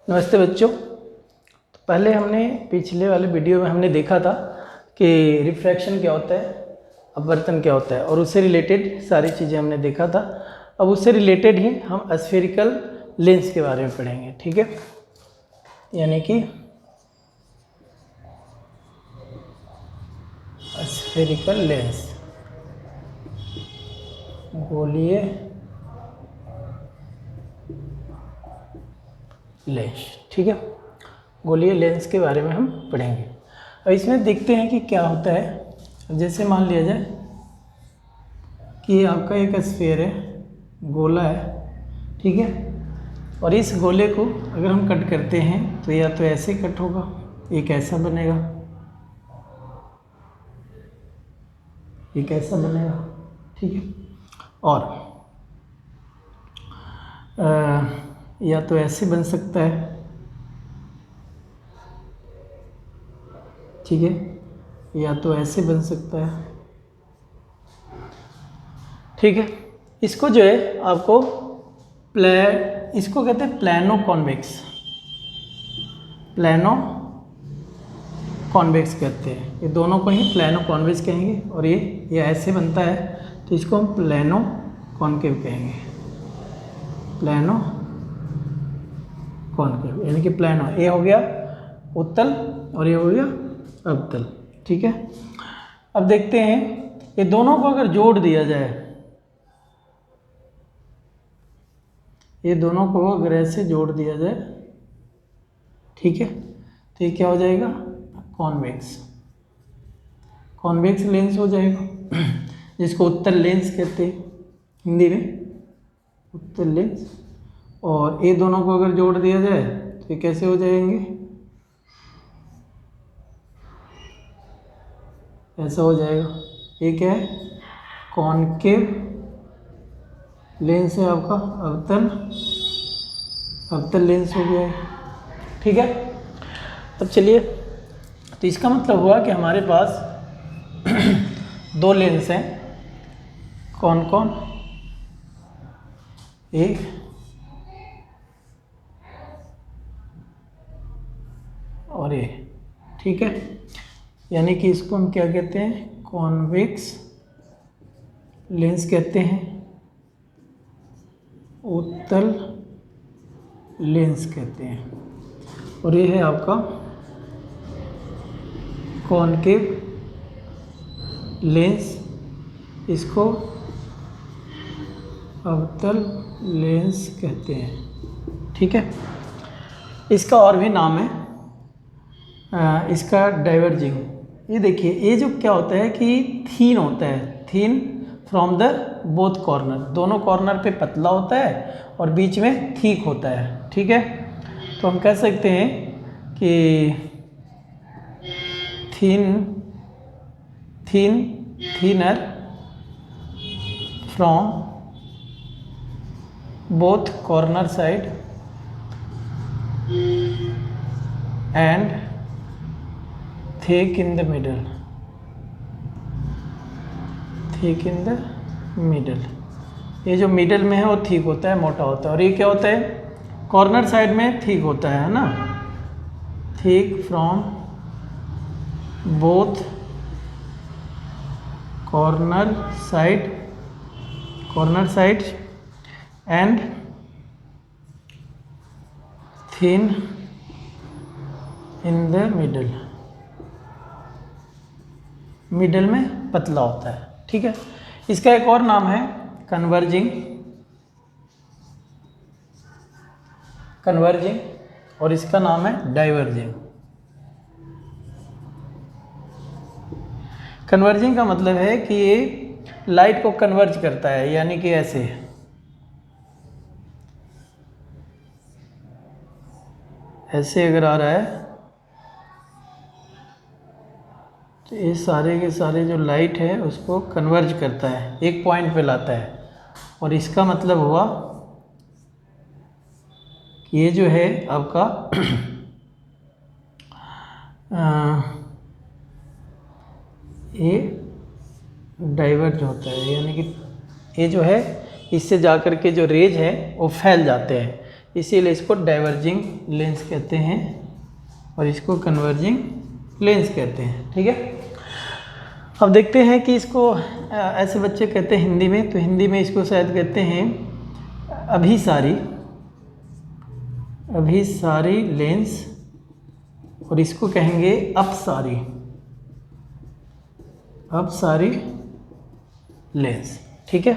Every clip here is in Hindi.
नमस्ते बच्चों। तो पहले हमने पिछले वाले वीडियो में हमने देखा था कि रिफ्रैक्शन क्या होता है, अपवर्तन क्या होता है, और उससे रिलेटेड सारी चीज़ें हमने देखा था। अब उससे रिलेटेड ही हम स्फेरिकल लेंस के बारे में पढ़ेंगे, ठीक है। यानी कि स्फेरिकल लेंस, गोलीय लेंस, ठीक है। गोलीय लेंस के बारे में हम पढ़ेंगे। अब इसमें देखते हैं कि क्या होता है। जैसे मान लिया जाए कि आपका एक स्फीयर है, गोला है, ठीक है। और इस गोले को अगर हम कट करते हैं तो या तो ऐसे कट होगा, एक ऐसा बनेगा, एक ऐसा बनेगा, ठीक है। और या तो ऐसे बन सकता है, ठीक है, या तो ऐसे बन सकता है, ठीक है। इसको जो है आपको इसको कहते हैं प्लानो कॉन्वेक्स, प्लानो कॉन्वेक्स कहते हैं। ये दोनों को ही प्लानो कॉन्वेक्स कहेंगे। और ये ऐसे बनता है तो इसको हम प्लानो कॉन्केव कहेंगे, प्लानो कॉन्केव। यानी कि प्लानो ये हो गया उत्तल और ये हो गया अवतल, ठीक है। अब देखते हैं ये दोनों को अगर जोड़ दिया जाए, ये दोनों को अगर ऐसे जोड़ दिया जाए, ठीक है, तो ये क्या हो जाएगा, कॉन्वेक्स, कॉन्वेक्स लेंस हो जाएगा, जिसको उत्तल लेंस कहते हैं हिंदी में, उत्तल लेंस। और ये दोनों को अगर जोड़ दिया जाए तो ये कैसे हो जाएंगे, ऐसा हो जाएगा। ये क्या है, कॉनकेव लेंस है आपका, अवतल, अवतल लेंस हो गया है, ठीक है। अब चलिए, तो इसका मतलब हुआ कि हमारे पास दो लेंस हैं। कौन कौन, एक और ये, ठीक है। यानी कि इसको हम क्या कहते हैं, कॉन्वेक्स लेंस कहते हैं, उत्तल लेंस कहते हैं। और ये है आपका कॉनकेव लेंस, इसको अवतल लेंस कहते हैं, ठीक है। इसका और भी नाम है, इसका डाइवर्जिंग। ये देखिए, ये जो क्या होता है कि थीन होता है, थीन फ्रॉम द बोथ कॉर्नर, दोनों कॉर्नर पे पतला होता है और बीच में ठीक होता है, ठीक है। तो हम कह सकते हैं कि thinner from both corner side and thick in the middle, thick in the middle. ये जो मिडल में है वो ठीक होता है, मोटा होता है। और ये क्या होता है, कॉर्नर साइड में ठीक होता है ना, thick from both corner side and thin in the middle, middle में पतला होता है, ठीक है। इसका एक और नाम है कन्वर्जिंग, और इसका नाम है डाइवर्जिंग। कन्वर्जिंग का मतलब है कि ये लाइट को कन्वर्ज करता है, यानी कि ऐसे अगर आ रहा है तो ये सारे के सारे जो लाइट है उसको कन्वर्ज करता है, एक पॉइंट पे लाता है। और इसका मतलब हुआ कि ये जो है आपका ये डाइवर्ज होता है, यानी कि ये जो है इससे जाकर के जो रेज है वो फैल जाते हैं। इसीलिए इसको डाइवर्जिंग लेंस कहते हैं और इसको कन्वर्जिंग लेंस कहते हैं। ठीक है, अब देखते हैं कि इसको ऐसे बच्चे कहते हैं हिंदी में, तो हिंदी में इसको शायद कहते हैं अभिसारी लेंस, और इसको कहेंगे अपसारी लेंस। ठीक है,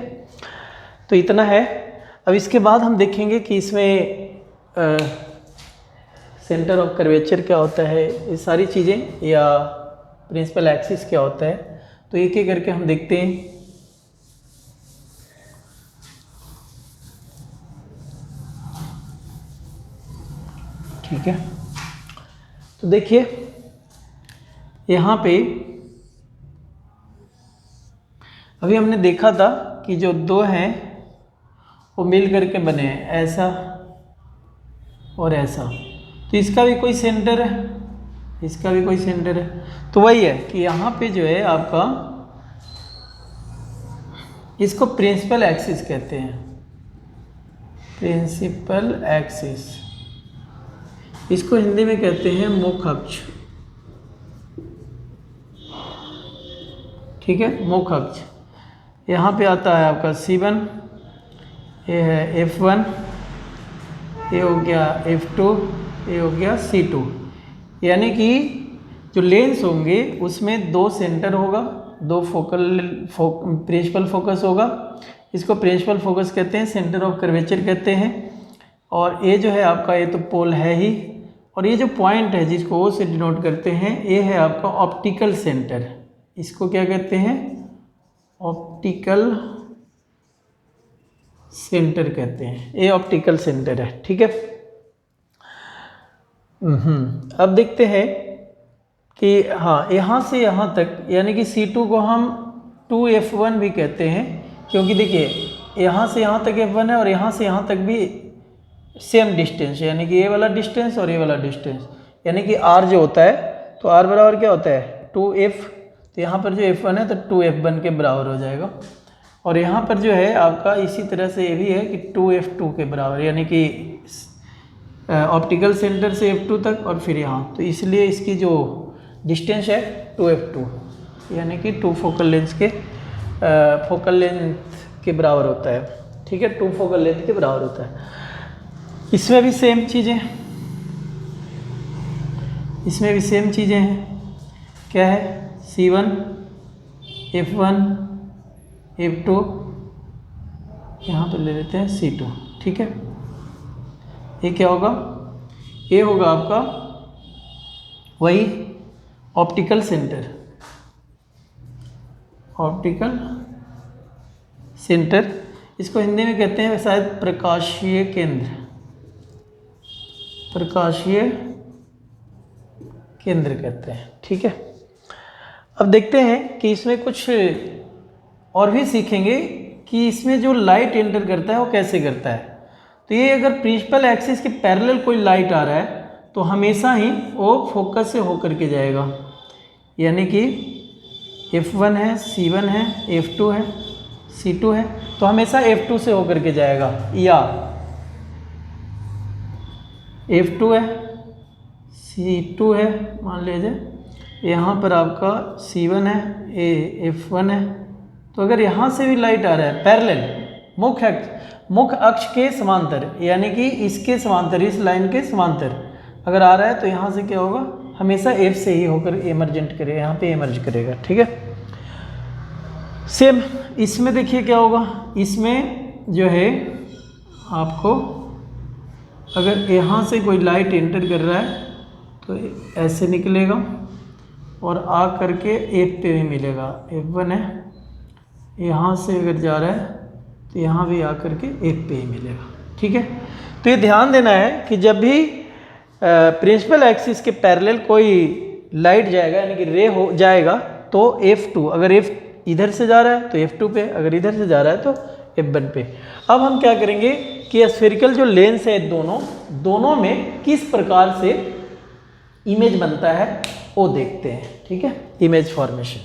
तो इतना है। अब इसके बाद हम देखेंगे कि इसमें सेंटर ऑफ कर्वेचर क्या होता है, ये सारी चीज़ें, या प्रिंसिपल एक्सिस क्या होता है, तो एक एक करके हम देखते हैं। ठीक है, तो देखिए यहाँ पे अभी हमने देखा था कि जो दो हैं वो मिल करके बने हैं, ऐसा और ऐसा, तो इसका भी कोई सेंटर है, इसका भी कोई सेंटर है। तो वही है कि यहाँ पे जो है आपका, इसको प्रिंसिपल एक्सिस कहते हैं, प्रिंसिपल एक्सिस, इसको हिंदी में कहते हैं मुख्य अक्ष। ठीक है, मुख्य अक्ष। यहाँ पे आता है आपका C1, ये है F1, ये हो गया F2, ये हो गया C2। यानी कि जो लेंस होंगे उसमें दो सेंटर होगा, दो प्रिंसिपल फोकस होगा, इसको प्रिंसिपल फोकस कहते हैं, सेंटर ऑफ कर्वेचर कहते हैं। और ये जो है आपका, ये तो पोल है ही, और ये जो पॉइंट है जिसको O से डिनोट करते हैं, ये है आपका ऑप्टिकल सेंटर। इसको क्या कहते हैं? ऑप्टिकल सेंटर कहते हैं, ये ऑप्टिकल सेंटर है। ठीक है, अब देखते हैं कि हाँ, यहाँ से यहाँ तक, यानी कि C2 को हम 2F1 भी कहते हैं, क्योंकि देखिए यहाँ से यहाँ तक F1 है और यहाँ से यहाँ तक भी सेम डिस्टेंस, यानी कि ये वाला डिस्टेंस और ये वाला डिस्टेंस, यानी कि R जो होता है, तो R बराबर क्या होता है? 2F, तो यहाँ पर जो F1 है तो 2F1 के बराबर हो जाएगा। और यहाँ पर जो है आपका इसी तरह से ये भी है कि 2F2 के बराबर, यानी कि ऑप्टिकल सेंटर से F2 तक और फिर यहाँ, तो इसलिए इसकी जो डिस्टेंस है 2F2, यानी कि 2 फोकल लेंथ के बराबर होता है। ठीक है, 2 फोकल लेंथ के बराबर होता है। इसमें भी सेम चीज़ें हैं। क्या है? C1, F1, F2, यहाँ पे ले लेते हैं C2। ठीक है, ये क्या होगा? ये होगा आपका वही ऑप्टिकल सेंटर, इसको हिंदी में कहते हैं शायद प्रकाशीय केंद्र कहते हैं। ठीक है, अब देखते हैं कि इसमें कुछ और भी सीखेंगे कि इसमें जो लाइट एंटर करता है वो कैसे करता है। तो ये अगर प्रिंसिपल एक्सिस के पैरेलल कोई लाइट आ रहा है तो हमेशा ही वो फोकस से होकर के जाएगा, यानी कि F1 है, C1 है, F2 है, C2 है, तो हमेशा F2 से होकर के जाएगा, या F2 है, C2 है, मान लीजिए यहाँ पर आपका C1 है, ये F1 है, तो अगर यहाँ से भी लाइट आ रहा है पैरेलल मुख्य अक्ष के समांतर, यानी कि इसके समांतर, इस लाइन के समांतर अगर आ रहा है, तो यहाँ से क्या होगा? हमेशा F से ही होकर इमर्जेंट करेगा, यहाँ पे इमर्ज करेगा। ठीक है, सेम इसमें देखिए क्या होगा। इसमें जो है आपको अगर यहाँ से कोई लाइट एंटर कर रहा है तो ऐसे निकलेगा और आ करके F पे भी मिलेगा, F1 है, यहाँ से अगर जा रहा है तो यहाँ भी आ करके F पे ही मिलेगा। ठीक है, तो ये ध्यान देना है कि जब भी प्रिंसिपल एक्सिस के पैरेलल कोई लाइट जाएगा, यानी कि रे हो जाएगा, तो F2, अगर F इधर से जा रहा है तो F2 पे, अगर इधर से जा रहा है तो F1 पे। अब हम क्या करेंगे कि स्फेरिकल जो लेंस है दोनों में किस प्रकार से इमेज बनता है वो देखते हैं। ठीक है, इमेज फॉर्मेशन।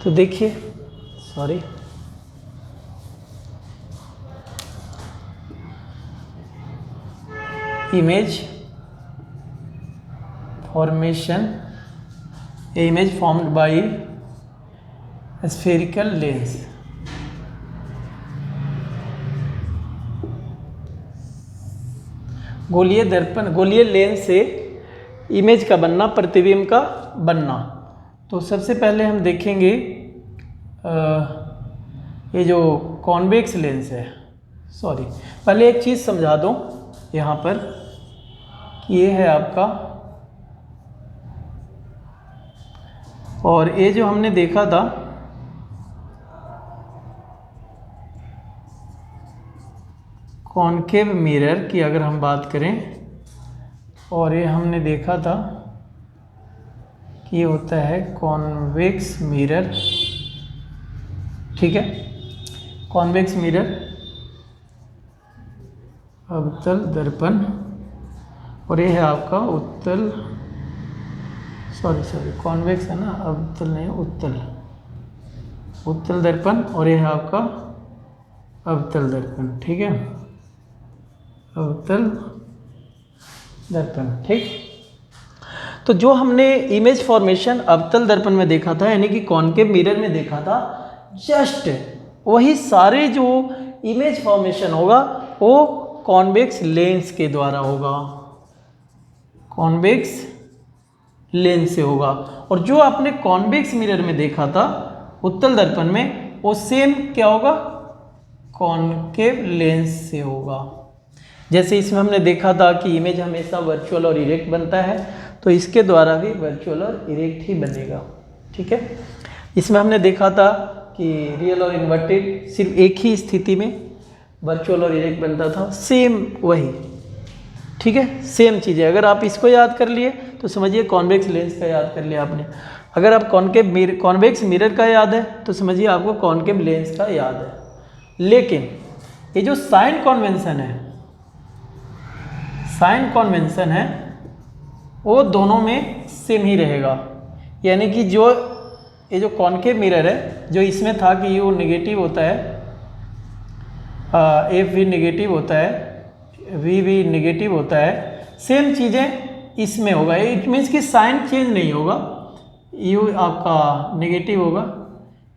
तो देखिए, sorry, image formation, A image formed by spherical lens. गोलीय दर्पण, गोलीय लेंस से इमेज का बनना, प्रतिबिंब का बनना। तो सबसे पहले हम देखेंगे ये जो कॉन्वेक्स लेंस है, सॉरी पहले एक चीज़ समझा दूँ यहाँ पर कि ये है आपका, और ये जो हमने देखा था कॉनकेव मिरर की अगर हम बात करें, और ये हमने देखा था कि ये होता है कॉन्वेक्स मिरर, ठीक है। कॉन्वेक्स मिरर, अवतल दर्पण, और ये है आपका उत्तल, सॉरी कॉन्वेक्स है ना, अवतल नहीं, उत्तल, उत्तल दर्पण, और ये है आपका अवतल दर्पण, ठीक है, अवतल दर्पण, ठीक। तो जो हमने इमेज फॉर्मेशन अवतल दर्पण में देखा था, यानी कि कॉनकेव मिरर में देखा था, जस्ट वही सारे जो इमेज फॉर्मेशन होगा वो कॉन्वेक्स लेंस के द्वारा होगा, कॉन्वेक्स लेंस से होगा। और जो आपने कॉन्वेक्स मिरर में देखा था उत्तल दर्पण में, वो सेम क्या होगा, कॉनकेव लेंस से होगा। जैसे इसमें हमने देखा था कि इमेज हमेशा वर्चुअल और इरेक्ट बनता है, तो इसके द्वारा भी वर्चुअल और इरेक्ट ही बनेगा, ठीक है। इसमें हमने देखा था कि रियल और इन्वर्टेड सिर्फ एक ही स्थिति में वर्चुअल और इरेक्ट बनता था, सेम वही, ठीक है, सेम चीज़ है। अगर आप इसको याद कर लिए तो समझिए कॉन्वेक्स लेंस का याद कर लिया आपने। अगर आप कॉन्वेक्स मिरर का याद है तो समझिए आपको कॉनकेव लेंस का याद है। लेकिन ये जो साइन कन्वेंशन है, साइन कन्वेंशन है, वो दोनों में सेम ही रहेगा। यानी कि जो ये जो कॉनकेव मिरर है, जो इसमें था कि यू नेगेटिव होता है, एफ वी नेगेटिव होता है, वी वी नेगेटिव होता है, सेम चीज़ें इसमें होगा। इट मीन्स कि साइन चेंज नहीं होगा, यू आपका नेगेटिव होगा,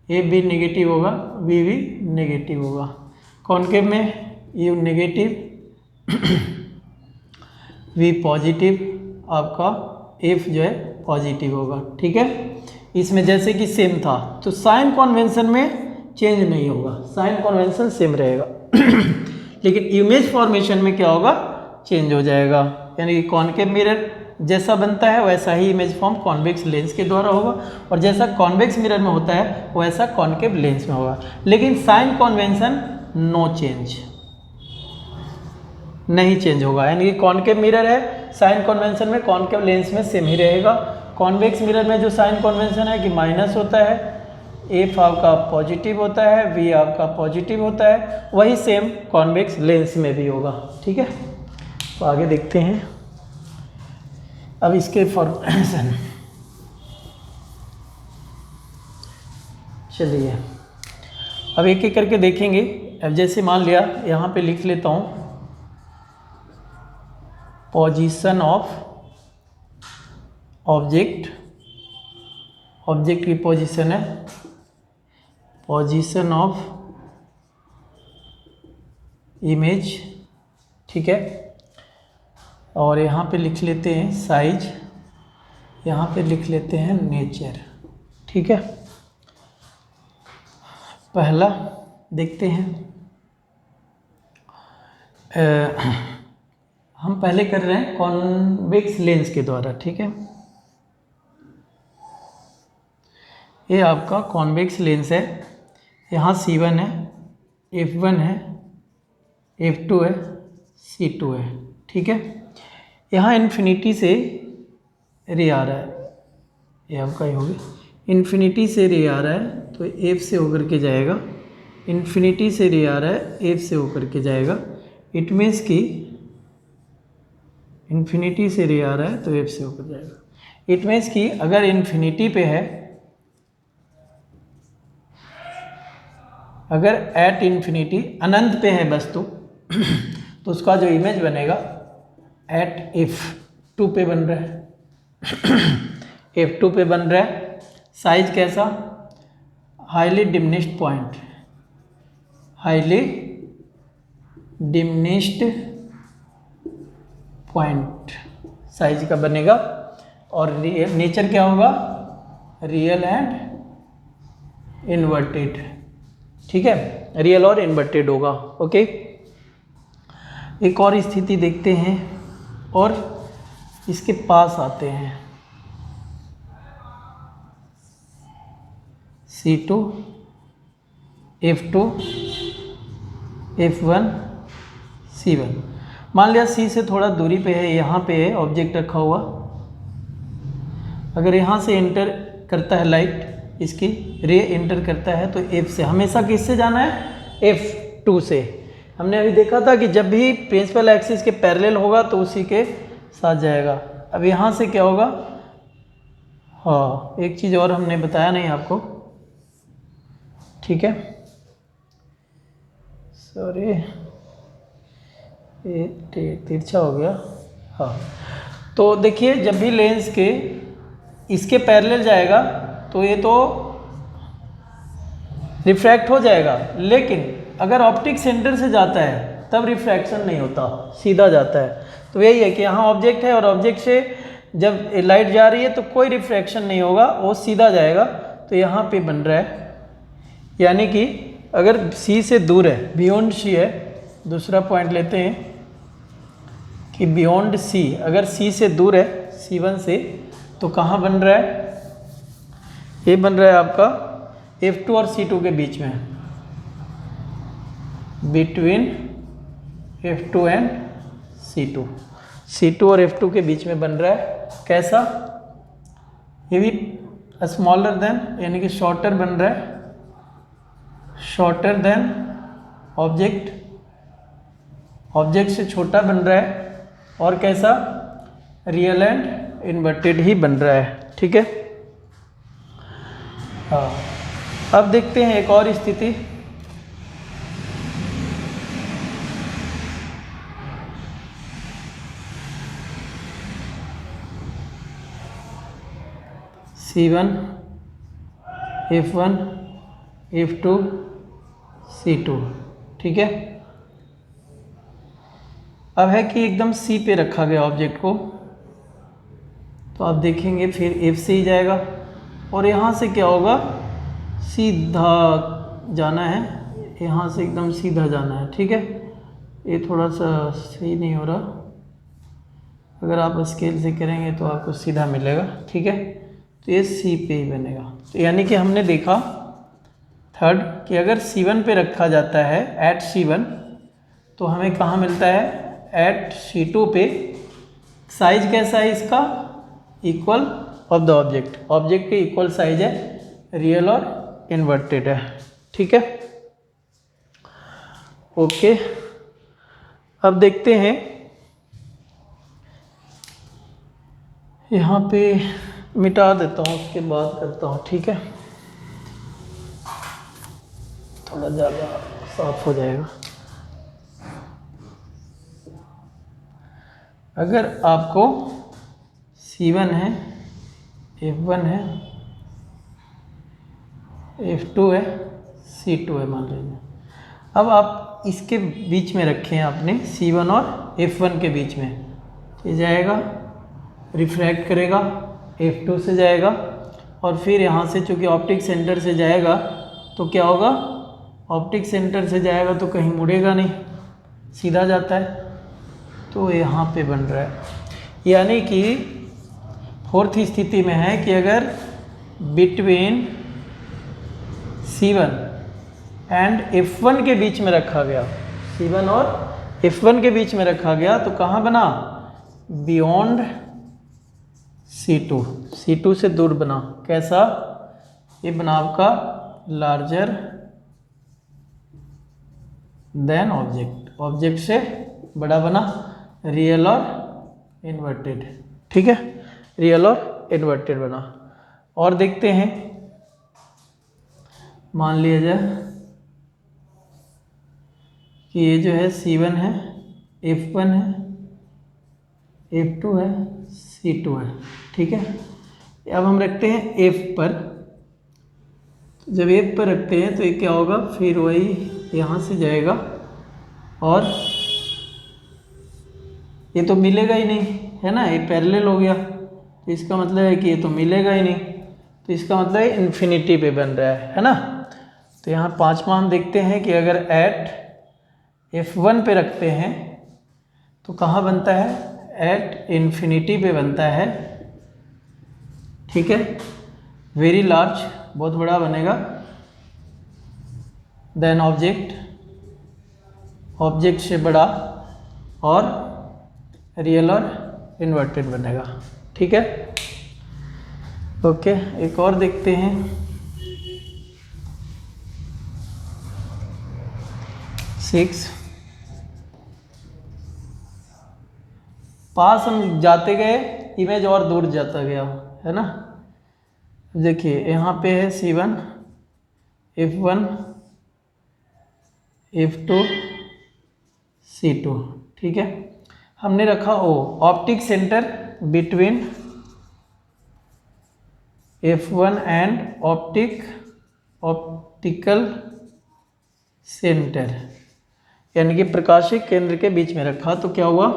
एफ भी नेगेटिव होगा, वी भी नेगेटिव होगा। कॉनकेव में यू नेगेटिव, वी पॉजिटिव, आपका एफ जो है पॉजिटिव होगा, ठीक है। इसमें जैसे कि सेम था, तो साइन कन्वेंशन में चेंज नहीं होगा, साइन कन्वेंशन सेम रहेगा। लेकिन इमेज फॉर्मेशन में क्या होगा, चेंज हो जाएगा। यानी कि कॉनकेव मिरर जैसा बनता है वैसा ही इमेज फॉर्म कॉन्वेक्स लेंस के द्वारा होगा, और जैसा कॉन्वेक्स मिरर में होता है वैसा कॉनकेव लेंस में होगा। लेकिन साइन कन्वेंशन नो चेंज, नहीं चेंज होगा। यानी कि कॉनकेव मिरर है, साइन कन्वेंशन में कॉनकेव लेंस में सेम ही रहेगा। कॉन्वेक्स मिरर में जो साइन कन्वेंशन है कि माइनस होता है, एफ आपका पॉजिटिव होता है, वी आपका पॉजिटिव होता है, वही सेम कॉन्वेक्स लेंस में भी होगा, ठीक है। तो आगे देखते हैं अब इसके फॉर्मेशन। चलिए अब एक एक करके देखेंगे। अब जैसे मान लिया, यहाँ पे लिख लेता हूँ पोजीशन ऑफ ऑब्जेक्ट, ऑब्जेक्ट की पोजीशन है पोजीशन ऑफ इमेज, ठीक है। और यहाँ पे लिख लेते हैं साइज, यहाँ पे लिख लेते हैं नेचर, ठीक है। पहला देखते हैं, हम पहले कर रहे हैं कॉन्वेक्स लेंस के द्वारा, ठीक है। ये आपका कॉन्वेक्स लेंस है, यहाँ C1 है, F1 है, F2 है, C2 है, ठीक है। यहाँ इन्फिनिटी से रे आ रहा है, ये आपका ही होगा, इन्फिनिटी से रे आ रहा है तो F से होकर के जाएगा, इन्फिनिटी से रे आ रहा है F से होकर के जाएगा। इट मीन्स कि इन्फिनिटी से रे आ रहा है तो F से होकर जाएगा। इट मीन्स कि अगर इन्फिनिटी पे है अगर एट इन्फिनिटी अनंत पे है वस्तु तो उसका जो इमेज बनेगा एट F2 पे बन रहा है F2 पे बन रहा है। साइज कैसा, highly diminished point, highly diminished point size का बनेगा। और नेचर क्या होगा, रियल एंड इन्वर्टेड, ठीक है, रियल और इन्वर्टेड होगा। ओके, एक और स्थिति देखते हैं और इसके पास आते हैं। C2 F2 F1 C1। मान लिया C से थोड़ा दूरी पे है, यहाँ पे है ऑब्जेक्ट रखा हुआ। अगर यहाँ से एंटर करता है लाइट, इसकी रे एंटर करता है तो F से, हमेशा किससे जाना है, F2 से। हमने अभी देखा था कि जब भी प्रिंसिपल एक्सिस के पैरेलल होगा तो उसी के साथ जाएगा। अब यहाँ से क्या होगा, हाँ एक चीज़ और हमने बताया नहीं आपको, ठीक है, सॉरी ये तिरछा हो गया। हाँ, तो देखिए जब भी लेंस के इसके पैरेलल जाएगा तो ये तो रिफ्रैक्ट हो जाएगा, लेकिन अगर ऑप्टिक सेंटर से जाता है तब रिफ्रैक्शन नहीं होता, सीधा जाता है। तो यही है कि यहाँ ऑब्जेक्ट है और ऑब्जेक्ट से जब लाइट जा रही है तो कोई रिफ्रैक्शन नहीं होगा, वो सीधा जाएगा। तो यहाँ पे बन रहा है, यानी कि अगर C से दूर है, बियॉन्ड C है, दूसरा पॉइंट लेते हैं कि बियॉन्ड C, अगर C से दूर है C1 से, तो कहाँ बन रहा है, ये बन रहा है आपका F2 और C2 के बीच में, between F2 and C2, C2 और F2 के बीच में बन रहा है। कैसा, ये भी स्मॉलर देन, यानी कि शॉर्टर बन रहा है, शॉर्टर देन ऑब्जेक्ट, ऑब्जेक्ट से छोटा बन रहा है। और कैसा, रियल एंड इन्वर्टेड ही बन रहा है, ठीक है। हाँ, अब देखते हैं एक और स्थिति। C1 F1 F2 C2, ठीक है। अब है कि एकदम C पे रखा गया ऑब्जेक्ट को, तो आप देखेंगे फिर F से ही जाएगा और यहाँ से क्या होगा, सीधा जाना है, यहाँ से एकदम सीधा जाना है, ठीक है। ये थोड़ा सा सही नहीं हो रहा, अगर आप स्केल से करेंगे तो आपको सीधा मिलेगा, ठीक है। तो ये C पे ही बनेगा। तो यानी कि हमने देखा थर्ड कि अगर C1 पे रखा जाता है एट C1, तो हमें कहाँ मिलता है, एट C2 पे। साइज कैसा है इसका, equal of the object, object के इक्वल साइज है, रियल और इन्वर्टेड है, ठीक है। ओके, अब देखते हैं यहाँ पे, मिटा देता हूँ उसके बाद करता हूँ, ठीक है, थोड़ा ज़्यादा साफ हो जाएगा। अगर आपको C1 है, F1 है, F2 है, C2 है मान लीजिए। अब आप इसके बीच में रखें आपने C1 और F1 के बीच में, ये जाएगा रिफ्रैक्ट करेगा, F2 से जाएगा और फिर यहाँ से चूँकि ऑप्टिक सेंटर से जाएगा तो क्या होगा, ऑप्टिक सेंटर से जाएगा तो कहीं मुड़ेगा नहीं, सीधा जाता है, तो यहाँ पे बन रहा है। यानी कि फोर्थ स्थिति में है कि अगर बिटवीन C1 एंड F1 के बीच में रखा गया, C1 और F1 के बीच में रखा गया, तो कहाँ बना, बियॉन्ड C2, C2 से दूर बना। कैसा, ये बना आपका लार्जर देन ऑब्जेक्ट, ऑब्जेक्ट से बड़ा बना, रियल और इन्वर्टेड, ठीक है, रियल और इन्वर्टेड बना। और देखते हैं, मान लिया जाए कि ये जो है C1 है, F1 है, F2 है, C2 है, ठीक है। अब हम रखते हैं F पर। तो जब F पर रखते हैं तो ये क्या होगा, फिर वही यहाँ से जाएगा और ये तो मिलेगा ही नहीं, है ना, ये पैरेलल हो गया, तो इसका मतलब है कि ये तो मिलेगा ही नहीं, तो इसका मतलब है इन्फिनिटी पे बन रहा है ना। तो यहाँ पांचवा हम देखते हैं कि अगर एट F1 पे रखते हैं तो कहाँ बनता है, एट इन्फिनिटी पे बनता है, ठीक है, वेरी लार्ज, बहुत बड़ा बनेगा, देन ऑब्जेक्ट, ऑब्जेक्ट से बड़ा, और रियल और इन्वर्टेड बनेगा, ठीक है। ओके, एक और देखते हैं। सिक्स, पास हम जाते गए, इमेज और दूर जाता गया, है ना। देखिए यहाँ पे है C1, F1, F2, C2, ठीक है। हमने रखा O, optic centre between F1 and optical centre, यानी कि प्रकाशिक केंद्र के बीच में रखा। तो क्या हुआ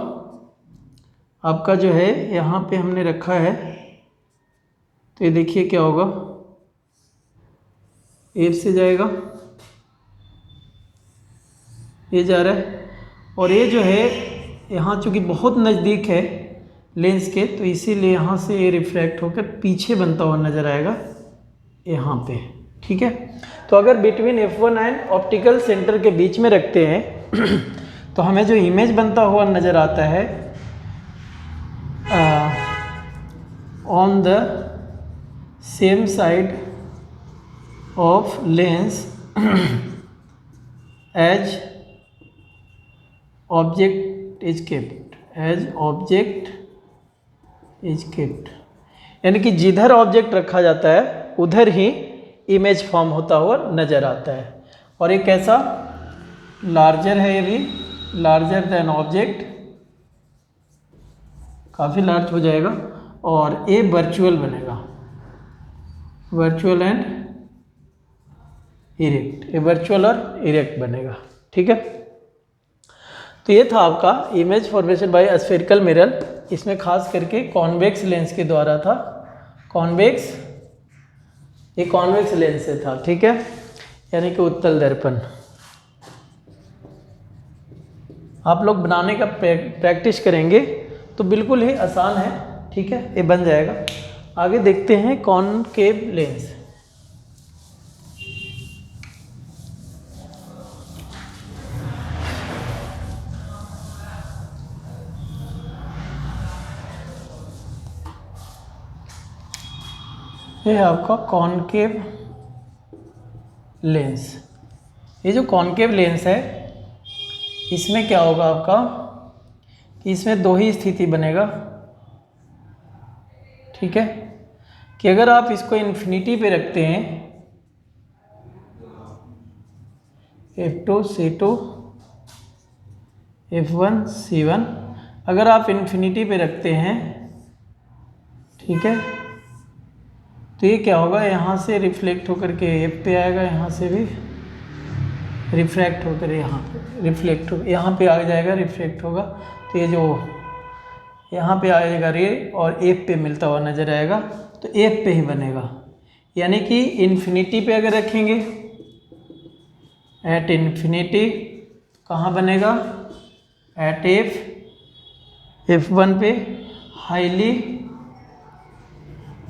आपका जो है, यहाँ पे हमने रखा है, तो ये देखिए क्या होगा, एफ से जाएगा, ये जा रहा है, और ये जो है यहाँ चूँकि बहुत नज़दीक है लेंस के, तो इसीलिए यहाँ से ये रिफ्रैक्ट होकर पीछे बनता हुआ नज़र आएगा यहाँ पे, ठीक है। तो अगर between F1 and optical centre के बीच में रखते हैं तो हमें जो इमेज बनता हुआ नज़र आता है on the same side of lens as object is kept, as object is kept, यानी कि जिधर ऑब्जेक्ट रखा जाता है उधर ही इमेज फॉर्म होता हुआ नज़र आता है। और ये कैसा, लार्जर है, ये भी लार्जर देन ऑब्जेक्ट, काफ़ी लार्ज हो जाएगा, और ये वर्चुअल बनेगा, वर्चुअल एंड इरेक्ट, ये वर्चुअल और इरेक्ट बनेगा, ठीक है। तो ये था आपका image formation by spherical mirror. इसमें खास करके कॉन्वेक्स लेंस के द्वारा था, कॉन्वेक्स, ये कॉन्वेक्स लेंस से था, ठीक है, यानी कि उत्तल दर्पण। आप लोग बनाने का प्रैक्टिस करेंगे तो बिल्कुल ही आसान है, ठीक है, ये बन जाएगा। आगे देखते हैं कॉनकेव लेंस। ये है आपका कॉनकेव लेंस। ये जो कॉनकेव लेंस है इसमें क्या होगा आपका कि इसमें दो ही स्थिति बनेगा, ठीक है, कि अगर आप इसको इन्फिनिटी पे रखते हैं, F2 C2 F1 C1, अगर आप इन्फिनिटी पे रखते हैं, ठीक है, तो ये क्या होगा, यहाँ से रिफ्लेक्ट होकर के F पे आएगा, यहाँ से भी रिफ्रैक्ट होकर यहाँ पे रिफ्लेक्ट हो, यहाँ पे आ जाएगा, रिफ्लेक्ट होगा, तो ये जो यहाँ पे आएगा रे और F पे मिलता हुआ नज़र आएगा, तो F पे ही बनेगा। यानी कि इन्फिनिटी पे अगर रखेंगे, एट इन्फिनिटी कहाँ बनेगा, एट F1 पे हाईली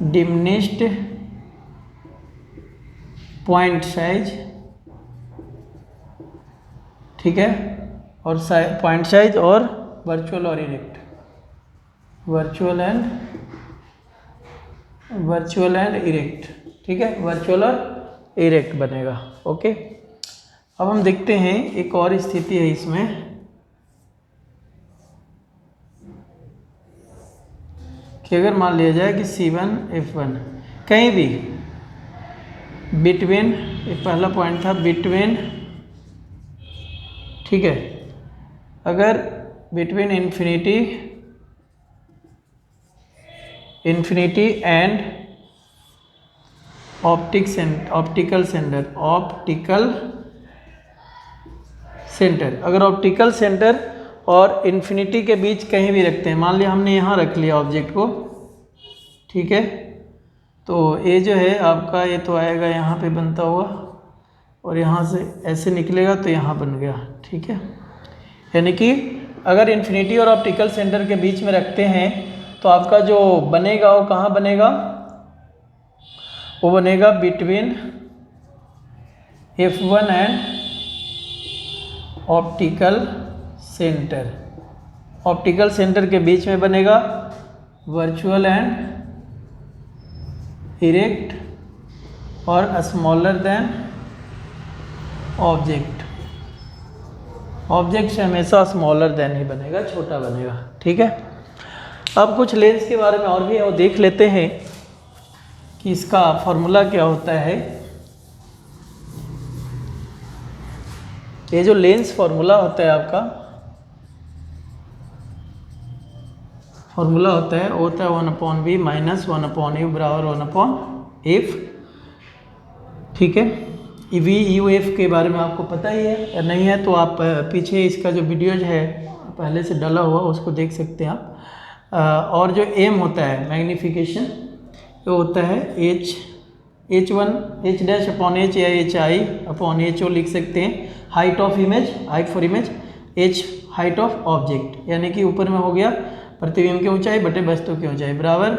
डिमिनिश्ड पॉइंट साइज, ठीक है, और पॉइंट साइज और वर्चुअल और इरेक्ट, वर्चुअल एंड इरेक्ट, ठीक है, वर्चुअल और इरेक्ट बनेगा। ओके, अब हम देखते हैं एक और स्थिति है इसमें, कि अगर मान लिया जाए कि C1 F1 कहीं भी बिटवीन, एक पहला पॉइंट था बिटवीन, ठीक है। अगर between infinity and optical centre, अगर ऑप्टिकल सेंटर और इन्फिनिटी के बीच कहीं भी रखते हैं, मान लिया हमने यहाँ रख लिया ऑब्जेक्ट को, ठीक है, तो ये जो है आपका ये तो आएगा यहाँ पे बनता हुआ और यहाँ से ऐसे निकलेगा तो यहाँ बन गया, ठीक है। यानी कि अगर इन्फिनिटी और ऑप्टिकल सेंटर के बीच में रखते हैं तो आपका जो बनेगा वो कहाँ बनेगा, वो बनेगा between F1 and optical centre. Optical centre के बीच में बनेगा वर्चुअल एंड इरेक्ट और स्मॉलर देन ऑब्जेक्ट। ऑब्जेक्ट से हमेशा स्मॉलर देन ही बनेगा, छोटा बनेगा, ठीक है। अब कुछ लेंस के बारे में और भी और देख लेते हैं कि इसका फॉर्मूला क्या होता है। ये जो लेंस फॉर्मूला होता है आपका, फॉर्मूला होता है वो होता है 1/v माइनस 1/u बराबर 1/f, ठीक है। वी यू एफ के बारे में आपको पता ही है, या नहीं है तो आप पीछे इसका जो वीडियोज है पहले से डाला हुआ उसको देख सकते हैं आप। और जो एम होता है मैग्नीफिकेशन, वो होता है H1 H dash upon H या HI अपॉन HO लिख सकते हैं। Height of image, height for image, H height of object, यानी कि ऊपर में हो गया प्रतिबिंब की ऊंचाई बटे वस्तु की ऊंचाई बराबर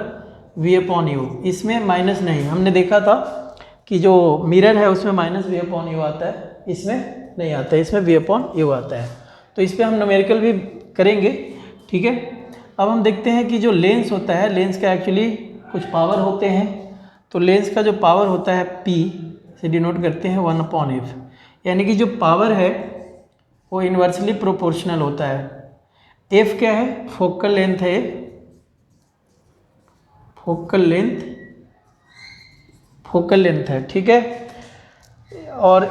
V अपॉन यू। इसमें माइनस नहीं, हमने देखा था कि जो मिरर है उसमें माइनस V अपॉन यू आता है, इसमें नहीं आता है, इसमें V अपॉन यू आता है। तो इस पर हम न्यूमेरिकल भी करेंगे, ठीक है। अब हम देखते हैं कि जो लेंस होता है, लेंस का एक्चुअली कुछ पावर होते हैं। तो लेंस का जो पावर होता है P से डिनोट करते हैं 1/f, यानी कि जो पावर है वो इन्वर्सली प्रोपोर्शनल होता है। F क्या है, फोकल लेंथ है, फोकल लेंथ है, ठीक है। और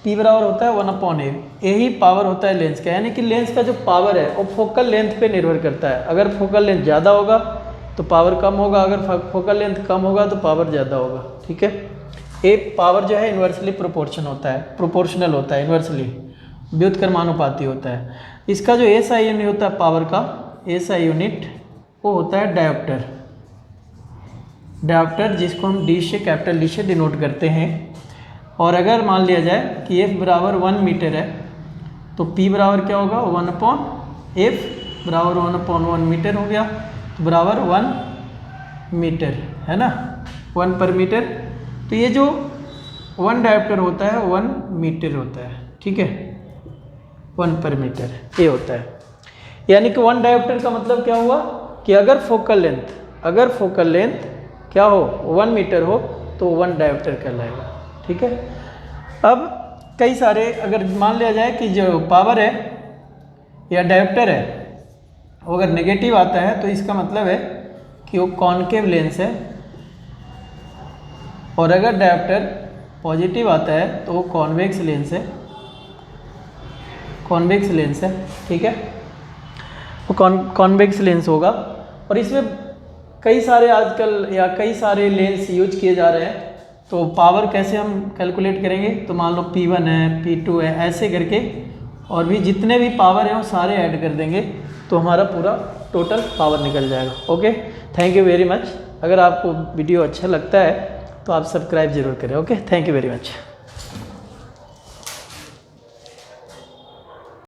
P बराबर होता है 1/f, यही पावर होता है लेंस का। यानी कि लेंस का जो पावर है वो फोकल लेंथ पे निर्भर करता है। अगर फोकल लेंथ ज़्यादा होगा तो पावर कम होगा, अगर फोकल लेंथ कम होगा तो पावर ज़्यादा होगा, ठीक है। ये पावर जो है इन्वर्सली प्रोपोर्शनल होता है, इन्वर्सली व्युत्क्रमानुपाती होता है। इसका जो SI यूनिट होता है पावर का, SI यूनिट वो होता है डायोप्टर, जिसको हम D से, कैपिटल D से डिनोट करते हैं। और अगर मान लिया जाए कि F बराबर 1 मीटर है तो P बराबर क्या होगा, 1/f बराबर 1/1 मीटर हो गया, तो बराबर 1 मीटर है ना, 1 पर मीटर। तो ये जो 1 डायोप्टर होता है 1 मीटर होता है, ठीक है, 1 पर मीटर ये होता है। यानी कि 1 डायोप्टर का मतलब क्या हुआ कि अगर फोकल लेंथ क्या हो 1 मीटर हो तो 1 डायोप्टर कहलाएगा, ठीक है। अब कई सारे, अगर मान लिया जाए कि जो पावर है या डायोप्टर है वो अगर नेगेटिव आता है तो इसका मतलब है कि वो कॉनकेव लेंस है, और अगर डायोप्टर पॉजिटिव आता है तो वो कॉन्वेक्स लेंस है, ठीक है, वो कॉन्वेक्स लेंस होगा। और इसमें कई सारे लेंस यूज किए जा रहे हैं। तो पावर कैसे हम कैलकुलेट करेंगे, तो मान लो P1 है, P2 है, ऐसे करके और भी जितने भी पावर हैं वो सारे ऐड कर देंगे तो हमारा पूरा टोटल पावर निकल जाएगा। Okay, thank you very much. अगर आपको वीडियो अच्छा लगता है तो आप सब्सक्राइब जरूर करें। Okay, thank you very much.